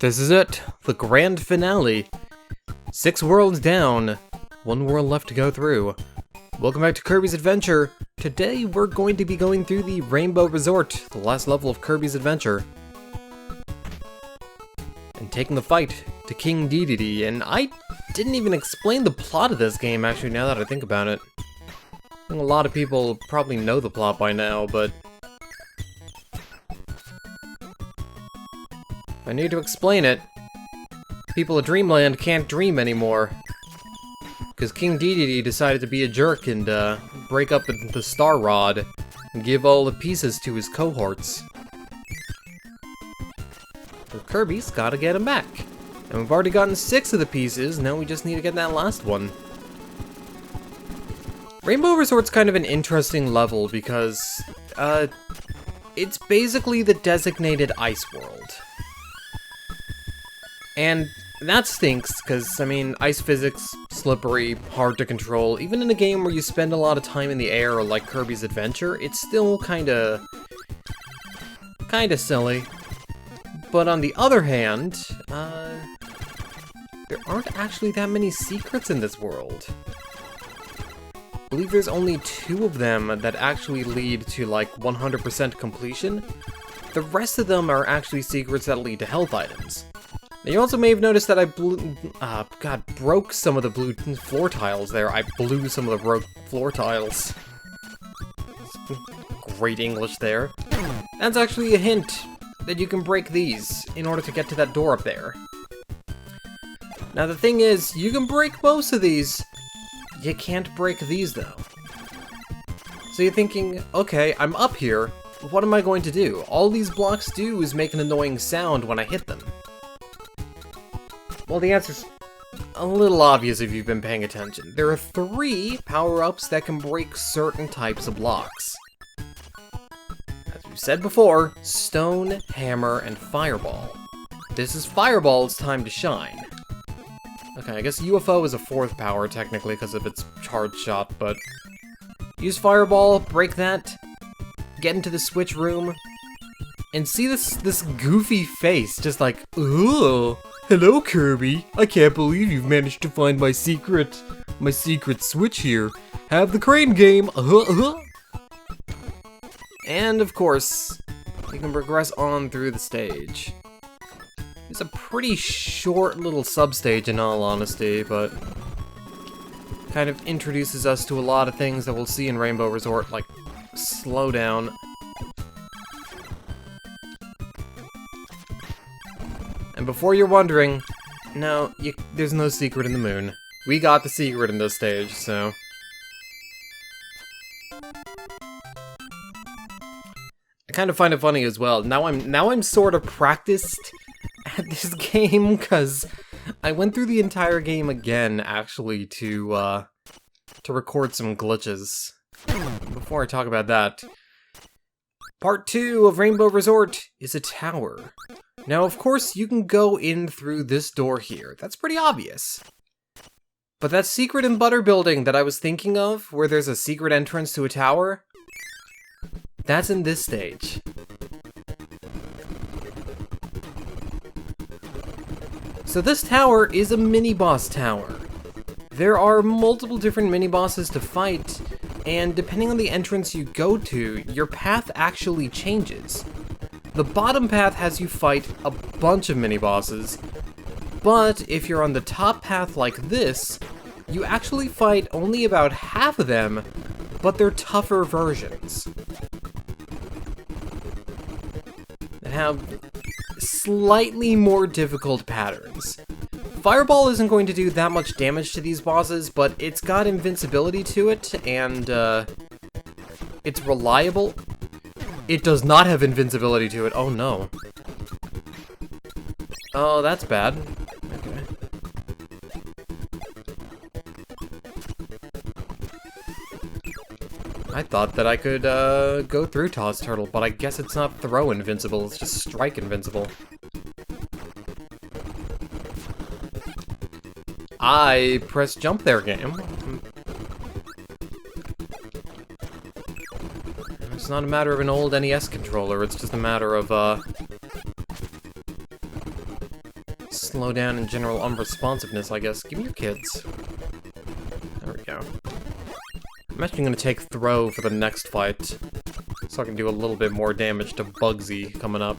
This is it, the grand finale. 6 worlds down, 1 world left to go through. Welcome back to Kirby's Adventure. Today we're going to be going through the Rainbow Resort, the last level of Kirby's Adventure. And taking the fight to King Dedede, and I didn't even explain the plot of this game actually now that I think about it. I think a lot of people probably know the plot by now, but I need to explain it. People of Dreamland can't dream anymore. Because King Dedede decided to be a jerk and break up the Star Rod and give all the pieces to his cohorts. So Kirby's gotta get him back. And we've already gotten 6 of the pieces, now we just need to get that last one. Rainbow Resort's kind of an interesting level because it's basically the designated ice world. And that stinks, because, I mean, ice physics, slippery, hard to control. Even in a game where you spend a lot of time in the air, like Kirby's Adventure, it's still kinda silly. But on the other hand, there aren't actually that many secrets in this world. I believe there's only 2 of them that actually lead to, like, 100% completion. The rest of them are actually secrets that lead to health items. Now, you also may have noticed that I broke some of the blue floor tiles there. I blew some of the broke floor tiles. Great English there. That's actually a hint that you can break these in order to get to that door up there. Now, the thing is, you can break most of these. You can't break these, though. So you're thinking, okay, I'm up here. What am I going to do? All these blocks do is make an annoying sound when I hit them. Well, the answer's a little obvious if you've been paying attention. There are 3 power-ups that can break certain types of blocks. As we've said before, Stone, Hammer, and Fireball. This is Fireball's time to shine. Okay, I guess UFO is a 4th power, technically, because of its charge shot, but use Fireball, break that, get into the switch room, and see this goofy face, just like, ooh. Hello, Kirby. I can't believe you've managed to find my secret switch here. Have the crane game. And of course, you can progress on through the stage. It's a pretty short little sub-stage in all honesty, but kind of introduces us to a lot of things that we'll see in Rainbow Resort, like slow down. And before you're wondering, no, there's no secret in the moon. We got the secret in this stage, so. I kind of find it funny as well. Now I'm sort of practiced at this game, because I went through the entire game again, actually, to record some glitches. Before I talk about that, Part 2 of Rainbow Resort is a tower. Now, of course, you can go in through this door here. That's pretty obvious. But that secret in Butter Building that I was thinking of, where there's a secret entrance to a tower, that's in this stage. So this tower is a mini-boss tower. There are multiple different mini-bosses to fight, and depending on the entrance you go to, your path actually changes. The bottom path has you fight a bunch of mini-bosses, but if you're on the top path like this, you actually fight only about half of them, but they're tougher versions. That have slightly more difficult patterns. Fireball isn't going to do that much damage to these bosses, but it's got invincibility to it, and it's reliable. It does not have invincibility to it. Oh no. Oh, that's bad. Okay. I thought that I could go through Toss Turtle, but I guess it's not throw invincible, it's just strike invincible. I pressed jump there, game. It's not a matter of an old NES controller, it's just a matter of, slow down in general unresponsiveness, I guess. Give me your kids. There we go. I'm actually gonna take Throw for the next fight, so I can do a little bit more damage to Bugsy coming up.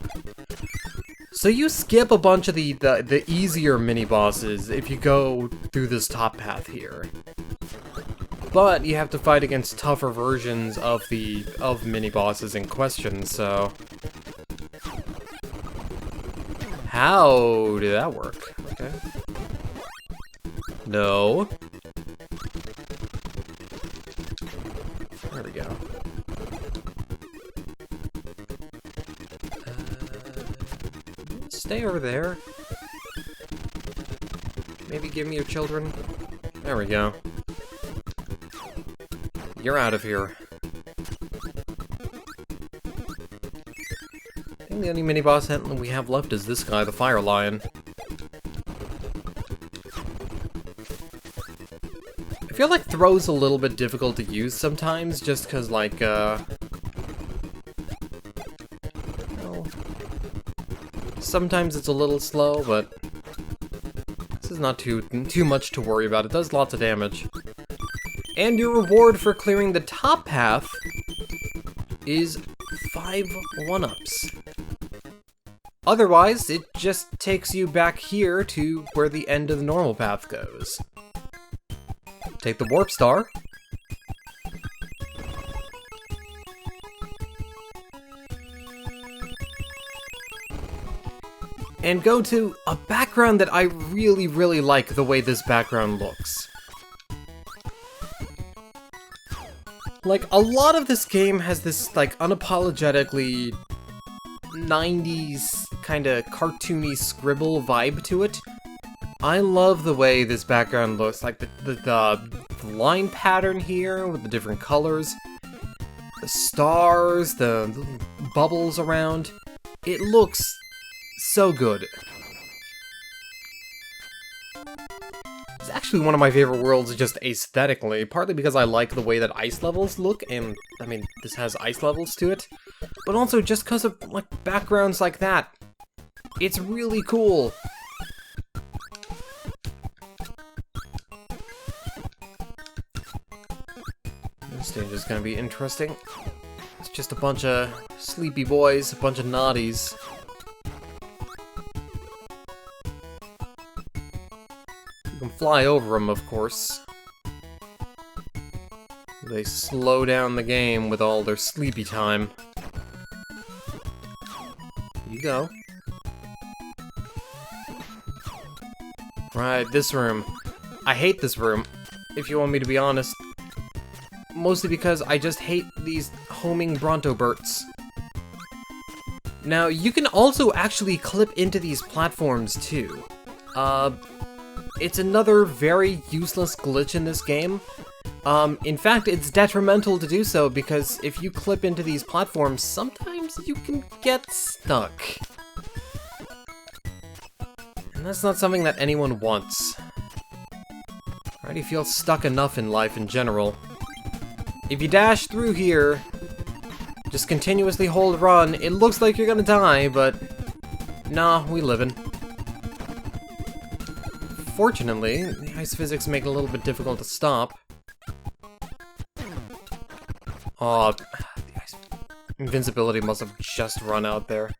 So you skip a bunch of the easier mini-bosses if you go through this top path here. But you have to fight against tougher versions of mini-bosses in question, so... How did that work? Okay. No. There we go. Stay over there. Maybe give me your children. There we go. You're out of here. I think the only mini-boss we have left is this guy, the Fire Lion. I feel like Throw's a little bit difficult to use sometimes, just because, like, sometimes it's a little slow, but this is not too much to worry about. It does lots of damage. And your reward for clearing the top path is 5 1-ups. Otherwise, it just takes you back here to where the end of the normal path goes. Take the Warp Star. And go to a background that I really, really like the way this background looks. Like, a lot of this game has this, like, unapologetically 90s kind of cartoony scribble vibe to it. I love the way this background looks, like the line pattern here with the different colors, the stars, the bubbles around. It looks so good. It's actually one of my favorite worlds just aesthetically, partly because I like the way that ice levels look, and, I mean, this has ice levels to it, but also just because of, like, backgrounds like that. It's really cool. This stage is gonna be interesting. It's just a bunch of sleepy boys, a bunch of naughties. You can fly over them, of course. They slow down the game with all their sleepy time. You go. Right, this room. I hate this room, if you want me to be honest. Mostly because I just hate these homing Brontoberts. Now, you can also actually clip into these platforms, too. It's another very useless glitch in this game. In fact, it's detrimental to do so, because if you clip into these platforms, sometimes you can get stuck. And that's not something that anyone wants. I already feel stuck enough in life in general. If you dash through here, just continuously hold run, it looks like you're gonna die, but nah, we livin'. Fortunately, the ice physics make it a little bit difficult to stop. Aw, the ice invincibility must have just run out there.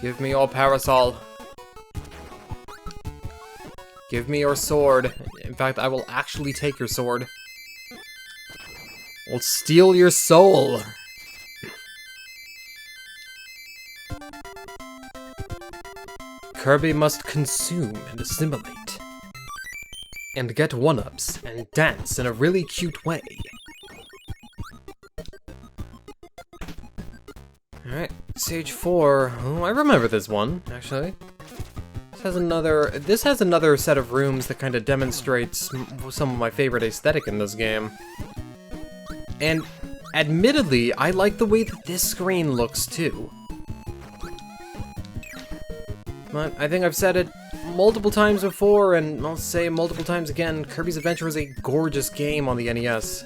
Give me your parasol. Give me your sword. In fact, I will actually take your sword. I'll steal your soul. Kirby must consume and assimilate. And get 1-ups and dance in a really cute way. Alright, Stage 4. Oh, I remember this one, actually. This has another set of rooms that kind of demonstrates some of my favorite aesthetic in this game. And admittedly, I like the way that this screen looks too. But I think I've said it multiple times before, and I'll say multiple times again, Kirby's Adventure is a gorgeous game on the NES.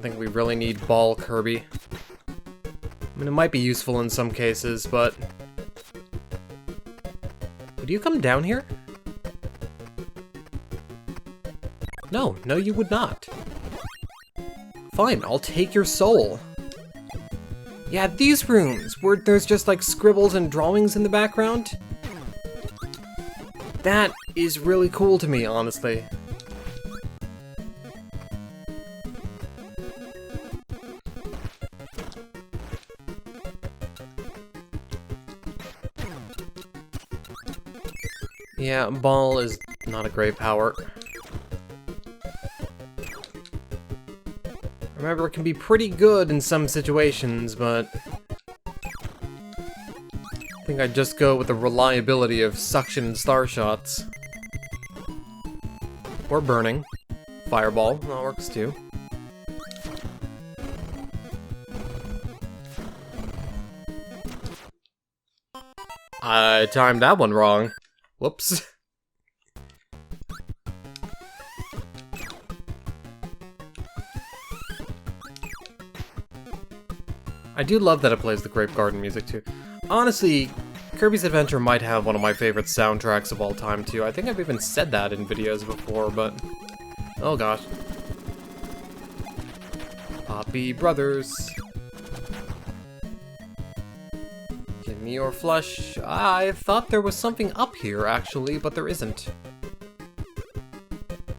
don't think we really need Ball Kirby. I mean, it might be useful in some cases, but... Would you come down here? No, no you would not. Fine, I'll take your soul. Yeah, these rooms, where there's just like scribbles and drawings in the background. That is really cool to me, honestly. Yeah, Ball is not a great power. Remember, it can be pretty good in some situations, but... I think I'd just go with the reliability of Suction and Star Shots. Or Burning. Fireball, that works too. I timed that one wrong. Whoops. I do love that it plays the Grape Garden music too. Honestly, Kirby's Adventure might have one of my favorite soundtracks of all time too. I think I've even said that in videos before, but... Oh gosh. Poppy Brothers. Give me your flesh. I thought there was something up here, actually, but there isn't.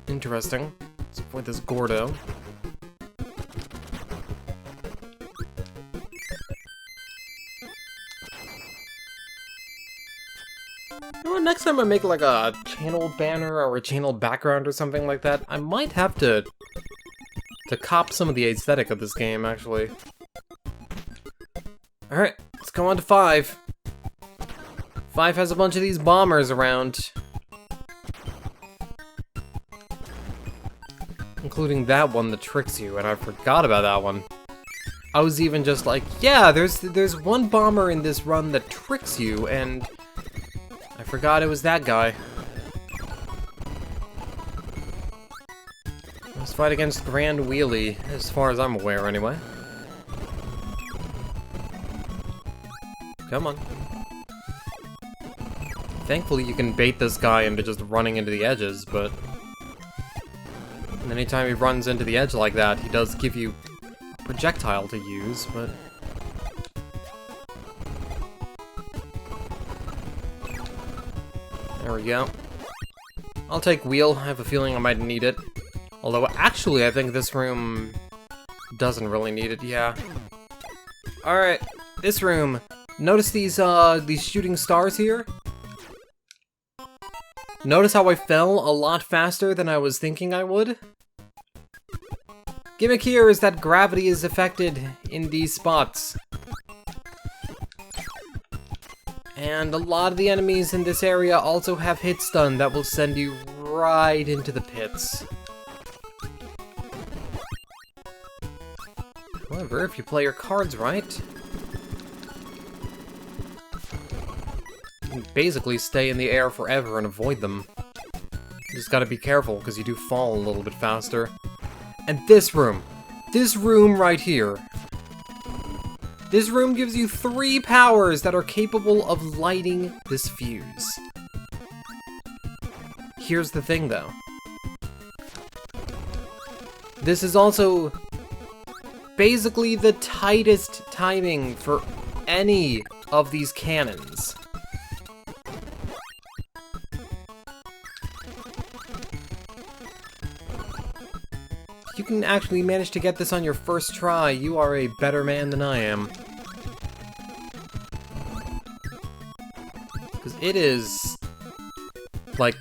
Interesting. Let's avoid this Gordo. You know what, next time I make like a channel banner or a channel background or something like that, I might have to cop some of the aesthetic of this game, actually. Alright, let's go on to 5. 5 has a bunch of these bombers around. Including that one that tricks you, and I forgot about that one. I was even just like, yeah, there's one bomber in this run that tricks you, and I forgot it was that guy. Let's fight against Grand Wheelie, as far as I'm aware, anyway. Come on. Thankfully, you can bait this guy into just running into the edges, but... anytime he runs into the edge like that, he does give you a projectile to use, but... There we go. I'll take Wheel. I have a feeling I might need it. Although, actually, I think this room doesn't really need it, yeah. Alright, this room. Notice these shooting stars here? Notice how I fell a lot faster than I was thinking I would? Gimmick here is that gravity is affected in these spots. And a lot of the enemies in this area also have hit stun that will send you right into the pits. However, if you play your cards right, you can basically stay in the air forever and avoid them. You just gotta be careful, because you do fall a little bit faster. And this room right here. This room gives you 3 powers that are capable of lighting this fuse. Here's the thing, though. This is also basically the tightest timing for any of these cannons. If you can actually manage to get this on your first try, you are a better man than I am. Because it is, like,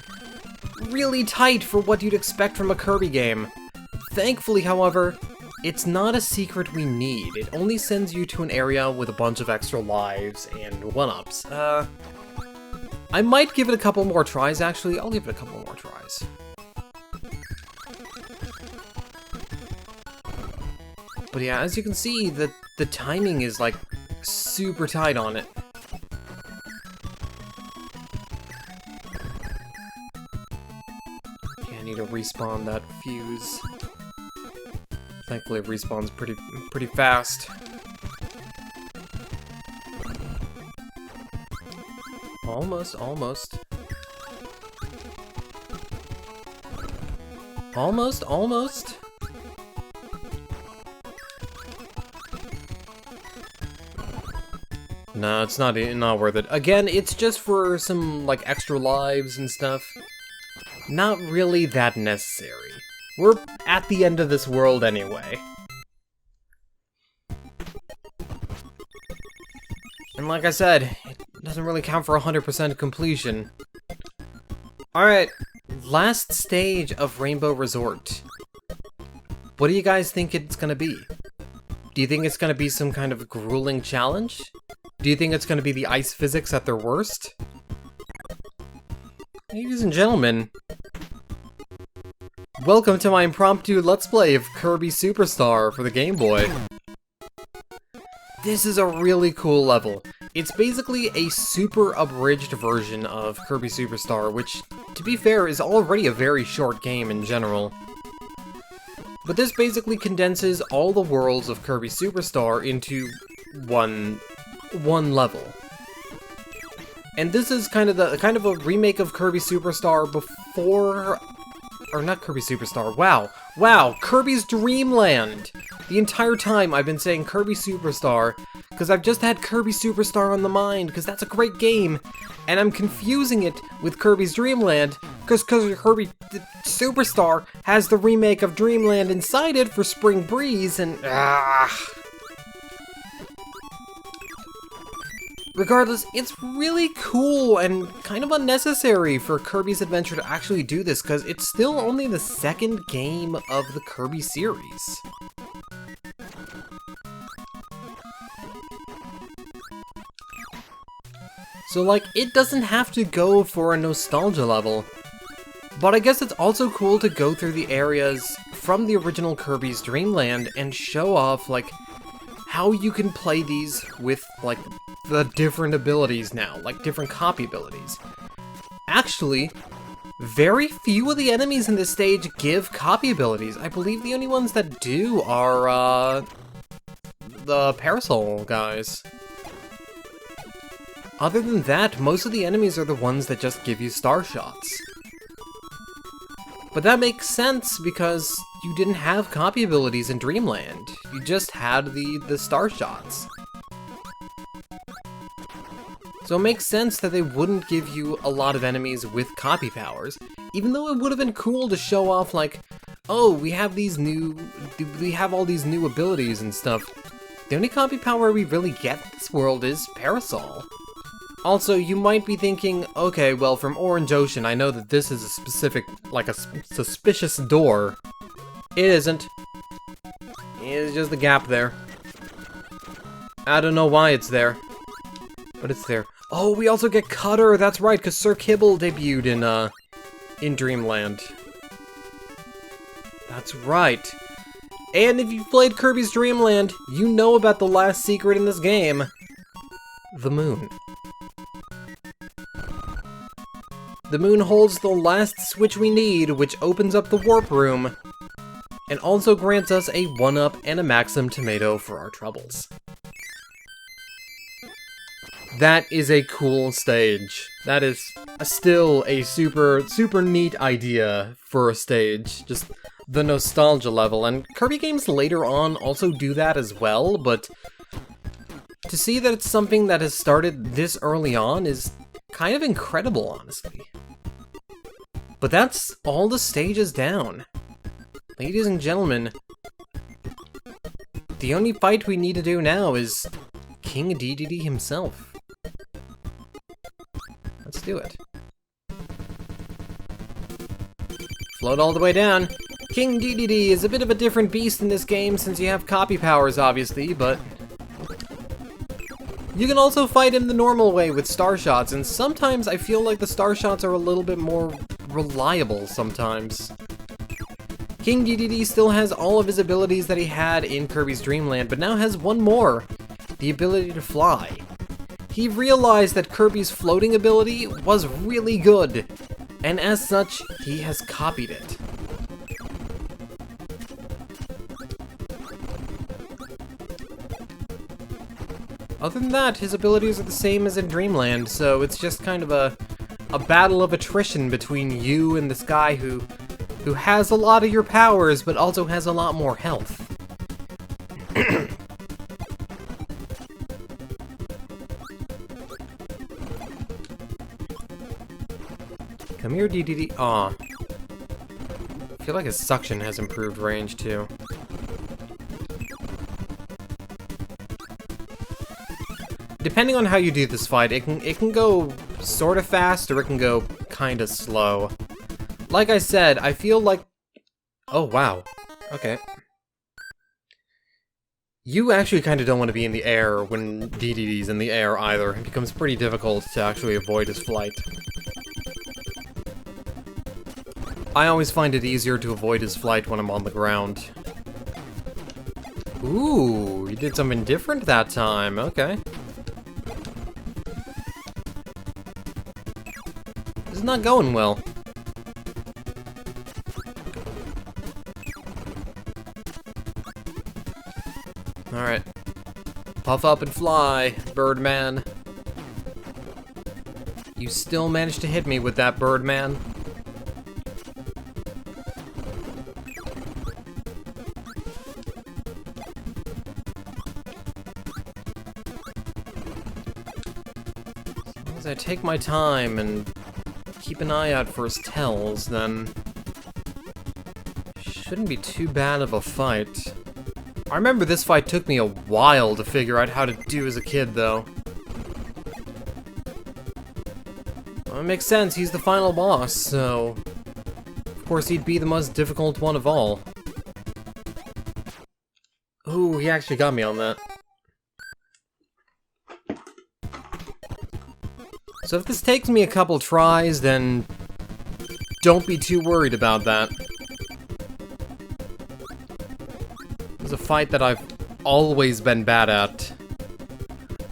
really tight for what you'd expect from a Kirby game. Thankfully, however, it's not a secret we need. It only sends you to an area with a bunch of extra lives and 1-ups. I might give it a couple more tries, actually. I'll give it a couple more tries. But yeah, as you can see, the timing is, like, super tight on it. Okay, I need to respawn that fuse. Thankfully, it respawns pretty fast. Almost. Almost. No, it's not worth it. Again, it's just for some, like, extra lives and stuff. Not really that necessary. We're at the end of this world anyway. And like I said, it doesn't really count for 100% completion. Alright, last stage of Rainbow Resort. What do you guys think it's gonna be? Do you think it's gonna be some kind of grueling challenge? Do you think it's gonna be the ice physics at their worst? Ladies and gentlemen, welcome to my impromptu Let's Play of Kirby Superstar for the Game Boy. This is a really cool level. It's basically a super abridged version of Kirby Superstar, which, to be fair, is already a very short game in general. But this basically condenses all the worlds of Kirby Superstar into one level. And this is kind of a remake of Kirby Superstar before... Or not Kirby Superstar, wow, Kirby's Dream Land! The entire time I've been saying Kirby Superstar, because I've just had Kirby Superstar on the mind, because that's a great game, and I'm confusing it with Kirby's Dream Land, because Kirby Superstar has the remake of Dream Land inside it for Spring Breeze, and regardless, it's really cool and kind of unnecessary for Kirby's Adventure to actually do this, because it's still only the second game of the Kirby series. So, like, it doesn't have to go for a nostalgia level. But I guess it's also cool to go through the areas from the original Kirby's Dream Land and show off, like, how you can play these with, like, the different abilities now, like different copy abilities. Actually, very few of the enemies in this stage give copy abilities. I believe the only ones that do are, the Parasol guys. Other than that, most of the enemies are the ones that just give you star shots. But that makes sense because you didn't have copy abilities in Dreamland. You just had the star shots. So it makes sense that they wouldn't give you a lot of enemies with copy powers, even though it would have been cool to show off like, oh, we have all these new abilities and stuff. The only copy power we really get in this world is Parasol. Also, you might be thinking, okay, well, from Orange Ocean, I know that this is a specific, like a suspicious door. It isn't. It's just a gap there. I don't know why it's there, but it's there. Oh, we also get Cutter, that's right, because Sir Kibble debuted in Dreamland. That's right. And if you've played Kirby's Dream Land, you know about the last secret in this game. The moon. The moon holds the last switch we need, which opens up the warp room, and also grants us a 1-up and a Maxim tomato for our troubles. That is a cool stage. That is still a super neat idea for a stage, just the nostalgia level, and Kirby games later on also do that as well, but to see that it's something that has started this early on is kind of incredible, honestly. But that's all the stages down. Ladies and gentlemen, the only fight we need to do now is King Dedede himself. Let's do it. Float all the way down. King Dedede is a bit of a different beast in this game since you have copy powers, obviously, but you can also fight him the normal way with star shots, and sometimes I feel like the star shots are a little bit more reliable sometimes. King Dedede still has all of his abilities that he had in Kirby's Dream Land, but now has one more, the ability to fly. He realized that Kirby's floating ability was really good, and as such, he has copied it. Other than that, his abilities are the same as in Dreamland, so it's just kind of a battle of attrition between you and this guy who has a lot of your powers, but also has a lot more health. Come here, Dedede. Aw. I feel like his suction has improved range, too. Depending on how you do this fight, it can go sort of fast, or it can go kind of slow. Like I said, I feel like... Oh, wow. Okay. You actually kind of don't want to be in the air when Dedede's in the air, either. It becomes pretty difficult to actually avoid his flight. I always find it easier to avoid his flight when I'm on the ground. Ooh, you did something different that time. Okay. This is not going well. Alright. Puff up and fly, Birdman. You still managed to hit me with that, Birdman. As I take my time and keep an eye out for his tells, then shouldn't be too bad of a fight. I remember this fight took me a while to figure out how to do as a kid, though. Well, it makes sense, he's the final boss, so... Of course he'd be the most difficult one of all. Ooh, he actually got me on that. So if this takes me a couple tries, then don't be too worried about that. It's a fight that I've always been bad at.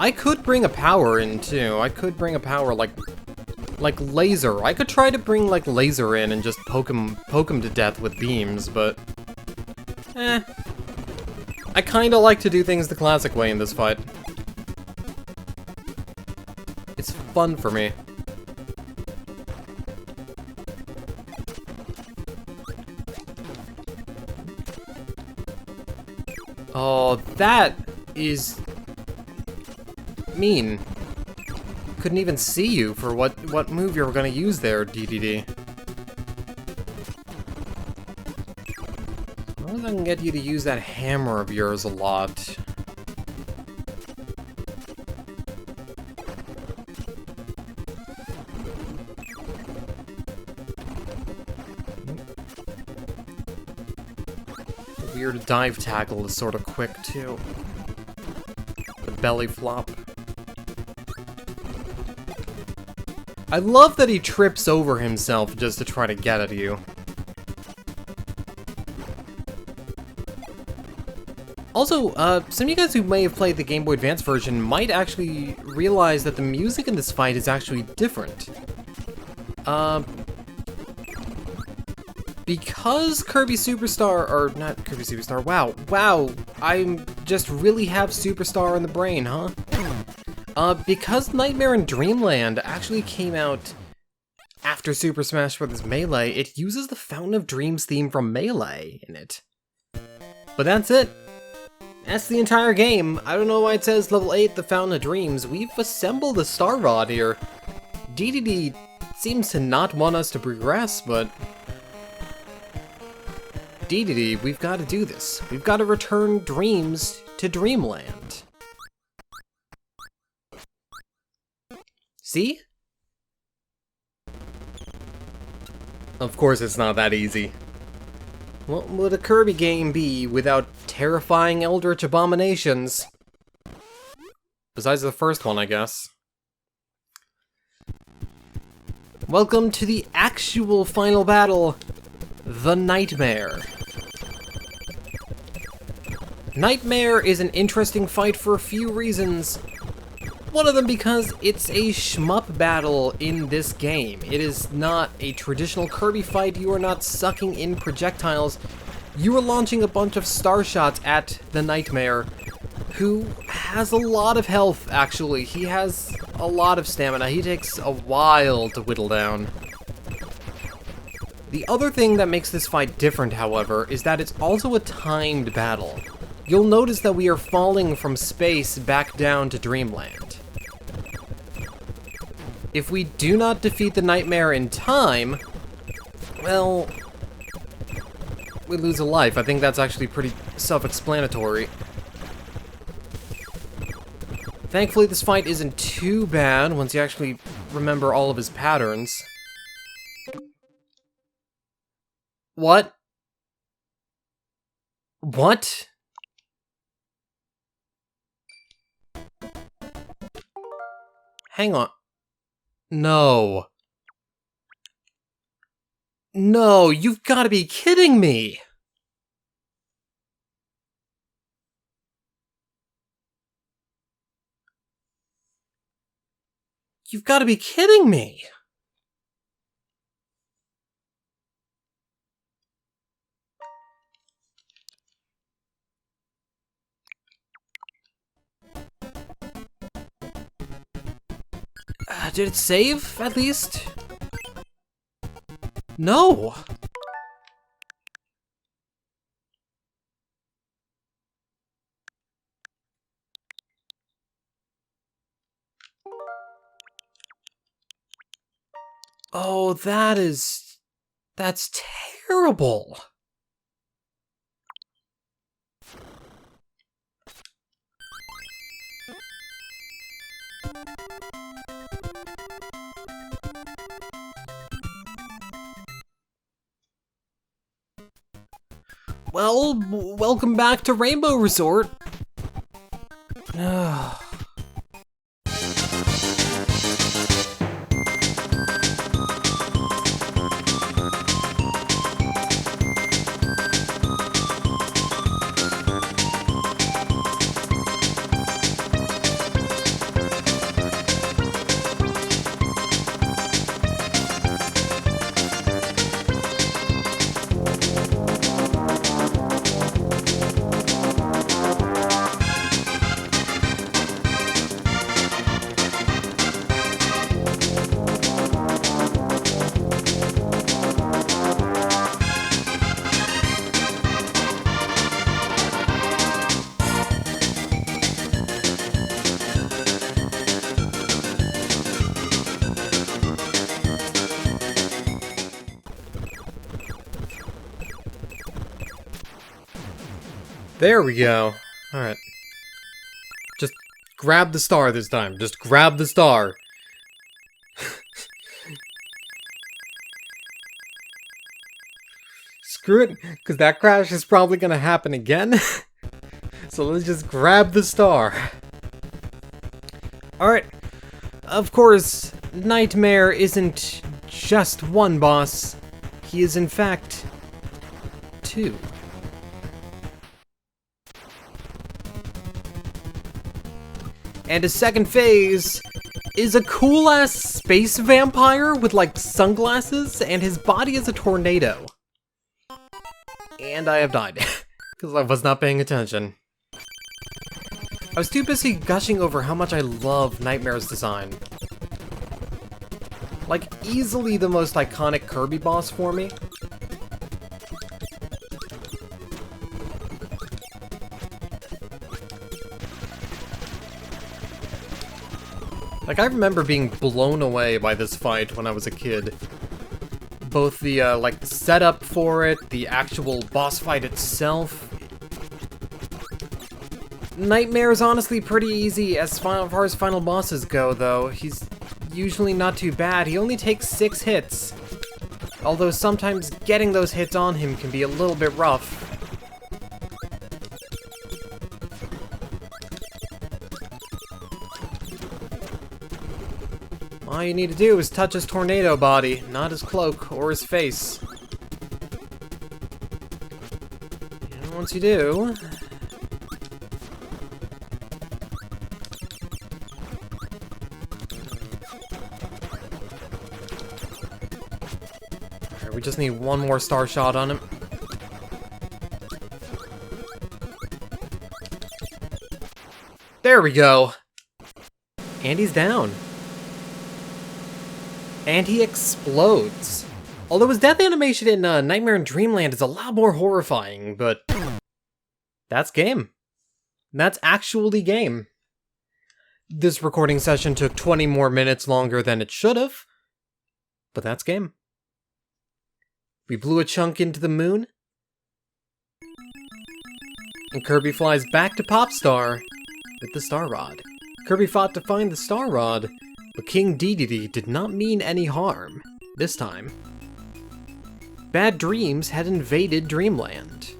I could bring a power in, too. I could bring a power like laser. I could try to bring, like, laser in and just poke him to death with beams, but... I kinda like to do things the classic way in this fight. It's fun for me. Oh, that is mean. Couldn't even see you for what move you were gonna use there, Dedede. As long as I can get you to use that hammer of yours a lot. Weird dive tackle is sort of quick, too. The belly flop. I love that he trips over himself just to try to get at you. Also, some of you guys who may have played the Game Boy Advance version might actually realize that the music in this fight is actually different. Because Kirby Superstar, or not Kirby Superstar, wow, I just really have Superstar in the brain, huh? Because Nightmare in Dreamland actually came out after Super Smash Bros. Melee, it uses the Fountain of Dreams theme from Melee in it. But that's it. That's the entire game. I don't know why it says level 8, the Fountain of Dreams. We've assembled a Star Rod here. Dedede seems to not want us to progress, but... Dedede, we've got to do this. We've got to return dreams to Dreamland. See? Of course it's not that easy. What would a Kirby game be without terrifying eldritch abominations? Besides the first one, I guess. Welcome to the actual final battle, the Nightmare. Nightmare is an interesting fight for a few reasons. One of them because it's a shmup battle in this game. It is not a traditional Kirby fight. You are not sucking in projectiles. You are launching a bunch of star shots at the Nightmare, who has a lot of health, actually. He has a lot of stamina. He takes a while to whittle down. The other thing that makes this fight different, however, is that it's also a timed battle. You'll notice that we are falling from space back down to Dreamland. If we do not defeat the nightmare in time, well, we lose a life. I think that's actually pretty self-explanatory. Thankfully, this fight isn't too bad once you actually remember all of his patterns. What? What? Hang on. No. No, you've got to be kidding me! You've got to be kidding me! Did it save, at least? No! Oh, that's terrible! Well, welcome back to Rainbow Resort. There we go. Alright. Just grab the star this time. Just grab the star. Screw it, because that crash is probably going to happen again. So let's just grab the star. Alright. Of course, Nightmare isn't just one boss. He is in fact two. And his second phase is a cool-ass space vampire with, like, sunglasses, and his body is a tornado. And I have died, because I was not paying attention. I was too busy gushing over how much I love Nightmare's design. Like, easily the most iconic Kirby boss for me. Like, I remember being blown away by this fight when I was a kid. Both the, like, the setup for it, the actual boss fight itself. Nightmare is honestly pretty easy as far as final bosses go, though. He's usually not too bad. He only takes 6 hits. Although sometimes getting those hits on him can be a little bit rough. All you need to do is touch his tornado body, not his cloak or his face. And once you do... Alright, we just need one more star shot on him. There we go. And he's down. And he explodes. Although his death animation in Nightmare in Dreamland is a lot more horrifying, but that's game. That's actually game. This recording session took 20 more minutes longer than it should have, but that's game. We blew a chunk into the moon, and Kirby flies back to Popstar with the Star Rod. Kirby fought to find the Star Rod, but King Dedede did not mean any harm this time. Bad dreams had invaded Dreamland.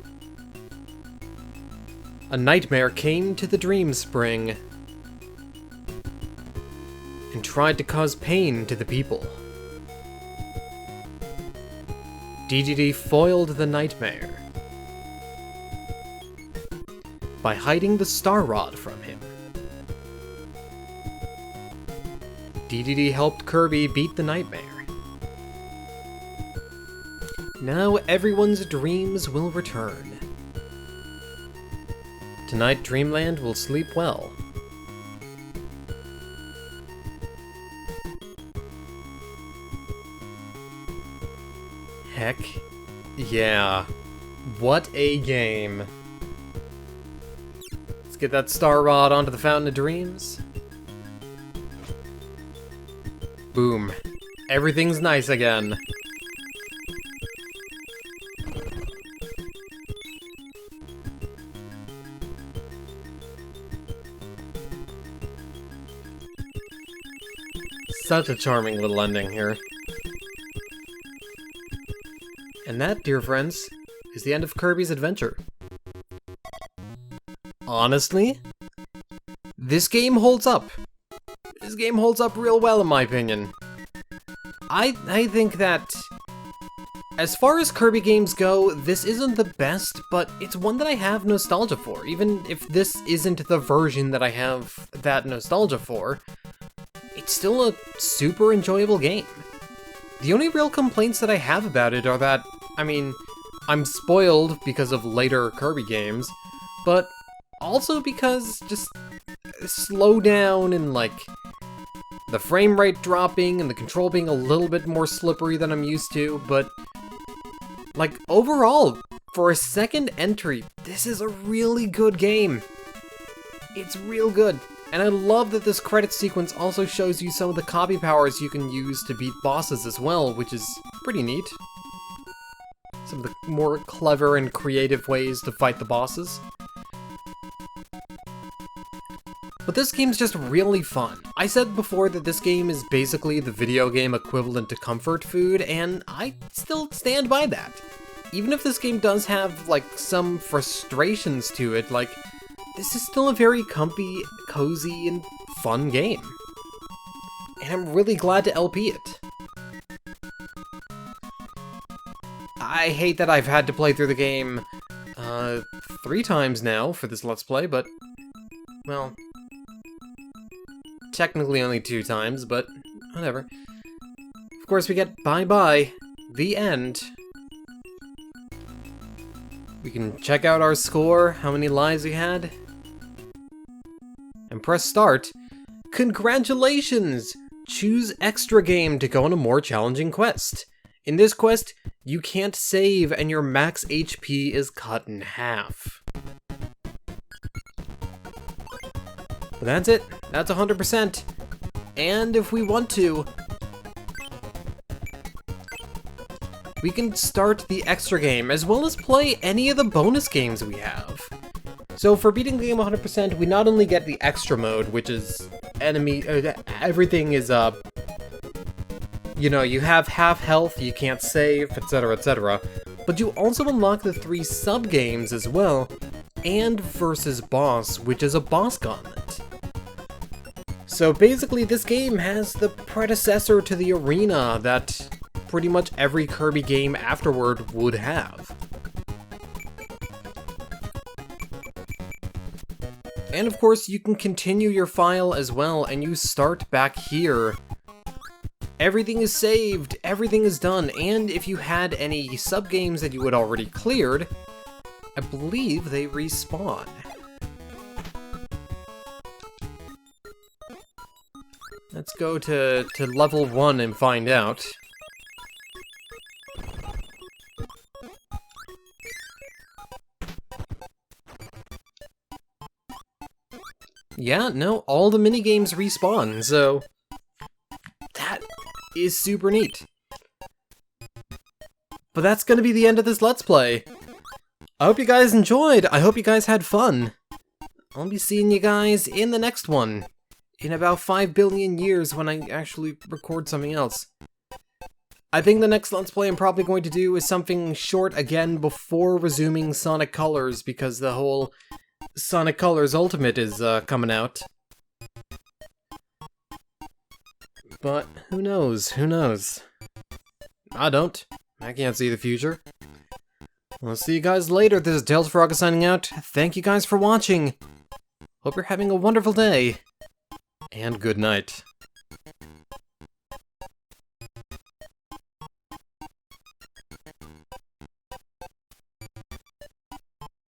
A nightmare came to the Dream Spring and tried to cause pain to the people. Dedede foiled the nightmare by hiding the Star Rod from him. Dedede helped Kirby beat the nightmare. Now everyone's dreams will return. Tonight Dreamland will sleep well. Heck yeah. What a game. Let's get that Star Rod onto the Fountain of Dreams. Boom. Everything's nice again. Such a charming little ending here. And that, dear friends, is the end of Kirby's adventure. Honestly, this game holds up. This game holds up real well, in my opinion. I think that, as far as Kirby games go, this isn't the best, but it's one that I have nostalgia for. Even if this isn't the version that I have that nostalgia for, it's still a super enjoyable game. The only real complaints that I have about it are that, I mean, I'm spoiled because of later Kirby games, but also because just slow down and like the frame rate dropping and the control being a little bit more slippery than I'm used to, but like overall, for a second entry, this is a really good game. It's real good. And I love that this credit sequence also shows you some of the copy powers you can use to beat bosses as well, which is pretty neat. Some of the more clever and creative ways to fight the bosses. But this game's just really fun. I said before that this game is basically the video game equivalent to comfort food, and I still stand by that. Even if this game does have, like, some frustrations to it, like, this is still a very comfy, cozy, and fun game. And I'm really glad to LP it. I hate that I've had to play through the game 3 times now for this Let's Play, but, well, technically only 2 times, but whatever. Of course, we get bye-bye, the end. We can check out our score, how many lives we had, and press start. Congratulations! Choose extra game to go on a more challenging quest. In this quest, you can't save and your max HP is cut in half. But that's it. That's 100%. And if we want to, we can start the extra game, as well as play any of the bonus games we have. So for beating the game 100%, we not only get the extra mode, which is everything is, you know, you have half health, you can't save, etc, etc. But you also unlock the 3 sub-games as well, and Versus Boss, which is a boss gauntlet. So basically this game has the predecessor to the arena that pretty much every Kirby game afterward would have. And of course, you can continue your file as well, and you start back here. Everything is saved, everything is done, and if you had any sub-games that you had already cleared, I believe they respawn. go to level 1 and find out. Yeah, no, all the minigames respawn, so that is super neat. But that's gonna be the end of this Let's Play. I hope you guys enjoyed. I hope you guys had fun. I'll be seeing you guys in the next one. In about 5 billion years when I actually record something else. I think the next Let's Play I'm probably going to do is something short again before resuming Sonic Colors, because the whole Sonic Colors Ultimate is coming out. But who knows? Who knows? I don't. I can't see the future. I'll see you guys later. This is Tails Frog signing out. Thank you guys for watching. Hope you're having a wonderful day. And good night.